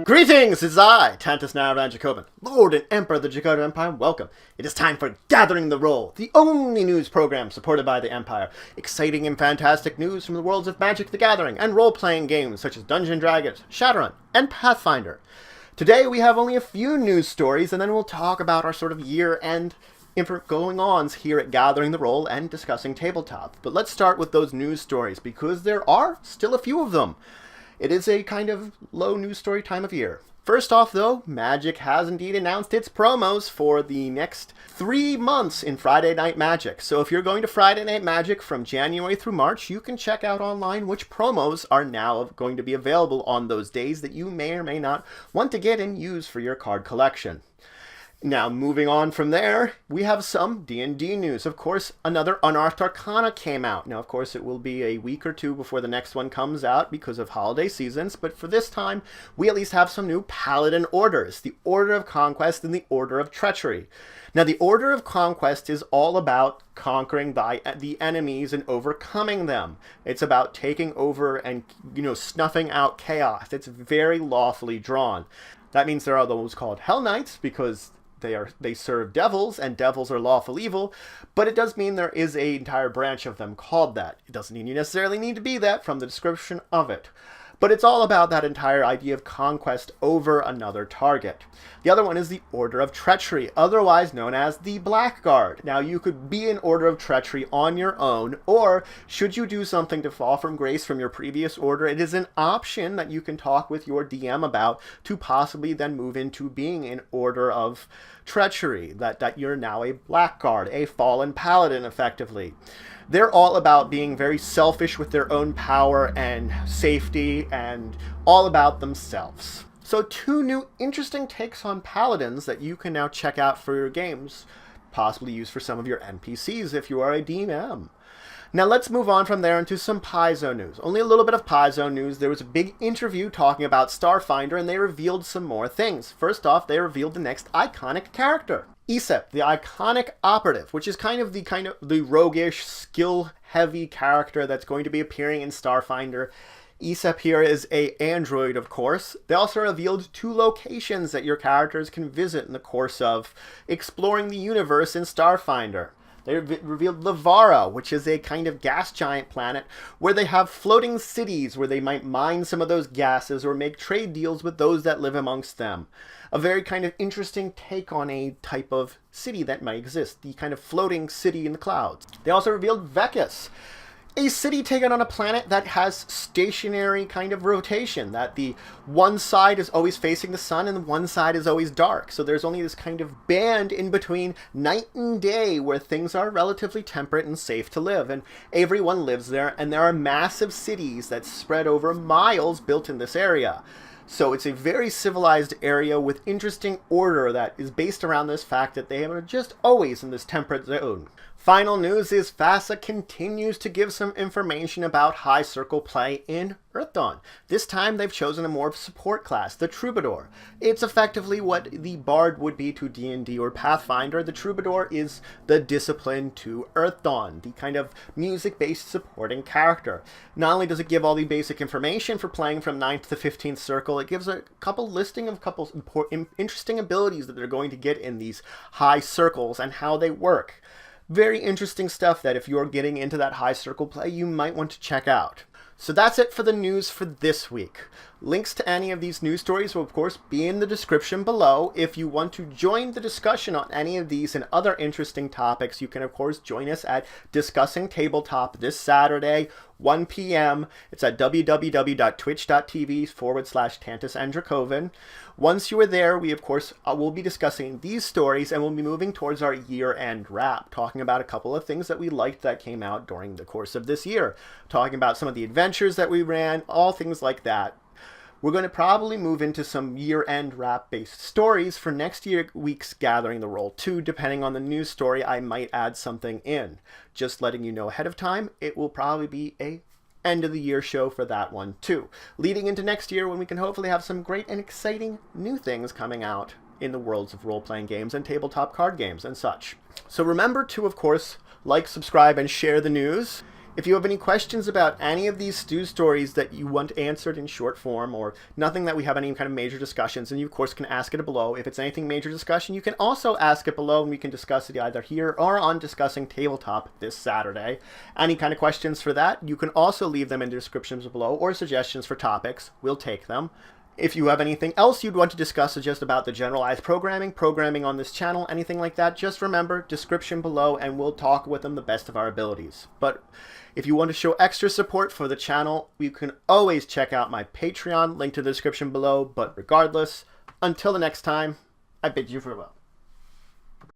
Greetings, it's I, Tantus Dracovin, Lord and Emperor of the Dracovin Empire. Welcome. It is time for Gathering the Roll, the only news program supported by the Empire. Exciting and fantastic news from the worlds of Magic the Gathering and role-playing games such as Dungeons & Dragons, Shadowrun, and Pathfinder. Today we have only a few news stories, and then we'll talk about our sort of year-end going-ons here at Gathering the Roll and discussing Tabletop. But let's start with those news stories, because there are still a few of them. It is a kind of low news story time of year. First off, though, Magic has indeed announced its promos for the next 3 months in Friday Night Magic. So if you're going to Friday Night Magic from January through March, you can check out online which promos are now going to be available on those days that you may or may not want to get and use for your card collection. Now, moving on from there, we have some D&D news. Of course, another Unearthed Arcana came out. Now, of course, it will be a week or two before the next one comes out because of holiday seasons, but for this time, we at least have some new Paladin orders, the Order of Conquest and the Order of Treachery. Now, the Order of Conquest is all about conquering the enemies and overcoming them. It's about taking over and, snuffing out chaos. It's very lawfully drawn. That means there are those called Hell Knights because they serve devils, and devils are lawful evil, but it does mean there is an entire branch of them called that. It doesn't mean you necessarily need to be that from the description of it. But it's all about that entire idea of conquest over another target. The other one is the Order of Treachery, otherwise known as the Blackguard. Now, you could be an Order of Treachery on your own, or should you do something to fall from grace from your previous order, it is an option that you can talk with your DM about to possibly then move into being an Order of Treachery, that you're now a Blackguard, a fallen paladin, effectively. They're all about being very selfish with their own power and safety and all about themselves. So 2 new interesting takes on paladins that you can now check out for your games, possibly use for some of your NPCs if you are a DM. Now let's move on from there into some Paizo news. Only a little bit of Paizo news. There was a big interview talking about Starfinder, and they revealed some more things. First off, they revealed the next iconic character, Aesop, the iconic operative, which is kind of the roguish, skill-heavy character that's going to be appearing in Starfinder. Aesop here is an android, of course. They also revealed 2 locations that your characters can visit in the course of exploring the universe in Starfinder. They revealed Lavara, which is a kind of gas giant planet where they have floating cities where they might mine some of those gases or make trade deals with those that live amongst them. A very kind of interesting take on a type of city that might exist, the kind of floating city in the clouds. They also revealed Vecus, a city taken on a planet that has stationary kind of rotation, that the one side is always facing the sun and the one side is always dark. So there's only this kind of band in between night and day where things are relatively temperate and safe to live. And everyone lives there, and there are massive cities that spread over miles built in this area. So it's a very civilized area with interesting order that is based around this fact that they are just always in this temperate zone. Final news is FASA continues to give some information about high circle play in Earthdawn. This time they've chosen a more support class, the Troubadour. It's effectively what the Bard would be to D&D or Pathfinder. The Troubadour is the discipline to Earthdawn, the kind of music-based supporting character. Not only does it give all the basic information for playing from 9th to 15th circle, it gives a listing of interesting abilities that they're going to get in these high circles and how they work. Very interesting stuff that if you're getting into that high circle play, you might want to check out. So that's it for the news for this week. Links to any of these news stories will, of course, be in the description below. If you want to join the discussion on any of these and other interesting topics, you can, of course, join us at Discussing Tabletop this Saturday, 1 p.m. It's at www.twitch.tv/TantusandDracovin. Once you are there, we, of course, will be discussing these stories, and we'll be moving towards our year-end wrap, talking about a couple of things that we liked that came out during the course of this year, talking about some of the adventures that we ran, all things like that. We're going to probably move into some year-end wrap-based stories for next week's Gathering the Roll too. Depending on the news story, I might add something in. Just letting you know ahead of time, it will probably be a end-of-the-year show for that one too. Leading into next year when we can hopefully have some great and exciting new things coming out in the worlds of role-playing games and tabletop card games and such. So remember to, of course, like, subscribe, and share the news. If you have any questions about any of these stew stories that you want answered in short form, or nothing that we have any kind of major discussions, then you of course can ask it below. If it's anything major discussion, you can also ask it below and we can discuss it either here or on Discussing Tabletop this Saturday. Any kind of questions for that, you can also leave them in the descriptions below, or suggestions for topics. We'll take them. If you have anything else you'd want to discuss just about the generalized programming on this channel, anything like that, just remember, description below, and we'll talk with them the best of our abilities. But if you want to show extra support for the channel, you can always check out my Patreon, link to the description below. But regardless, until the next time, I bid you farewell.